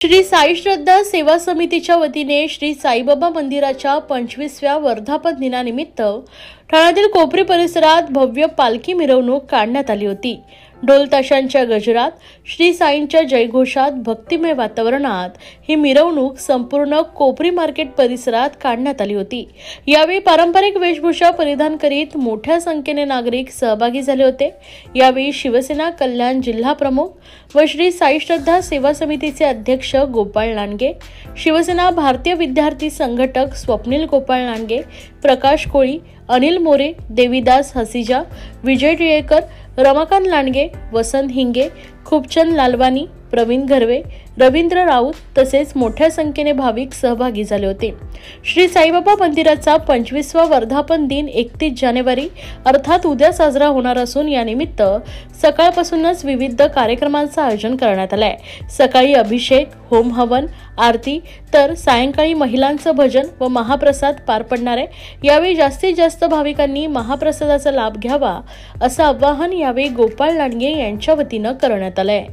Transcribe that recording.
श्री साई श्रद्धा सेवा समितीच्या वतीने श्री साईबाबा मंदिराच्या 25व्या वर्धापन दिनानिमित्त ठाण्यातील कोपरी परिसरात भव्य पालखी मिरवणूक काढण्यात आली होती। ढोल ताशांच्या गजरात, श्री साईंच्या जयघोषात, भक्तिमय वातावरणात ही मिरवणूक संपूर्ण कोपरी मार्केट परिसरात काढण्यात आली होती। यावेळी पारंपरिक वेशभूषा परिधान करीत मोठ्या संख्येने नागरिक सहभागी झाले होते। यावेळी शिवसेना कल्याण जिल्हा प्रमुख व श्री साई श्रद्धा सेवा समितीचे अध्यक्ष गोपाळ लांडगे, शिवसेना भारतीय विद्यार्थी संघटक स्वप्नील गोपाळ लांडगे, प्रकाश कोळी, अनिल मोरे, देवीदास हसीजा, विजय टिळेकर, रमाकांत लांडगे, वसंत हिंगे, खूबचंद लालवानी, प्रवीण घरवे, रवींद्र राऊत तसेच मोठ्या संख्येने भाविक सहभागी झाले होते। श्री साईबाबा मंदिराचा 25वा वर्धापन दिन 31 जानेवारी अर्थात उद्या साजरा होणार असून यानिमित्त सकाळपासूनच विविध कार्यक्रमांचं आयोजन करण्यात आले आहे। सकाळी अभिषेक, होम हवन, आरती तर सायंकाळी महिलांचं भजन व महाप्रसाद पार पडणार आहे। यावेळी जास्तीत जास्त भाविकांनी महाप्रसादाचा लाभ घ्यावा असं आवाहन यावेळी गोपाळ लांडगे यांच्या वतीनं करण्यात आलंय।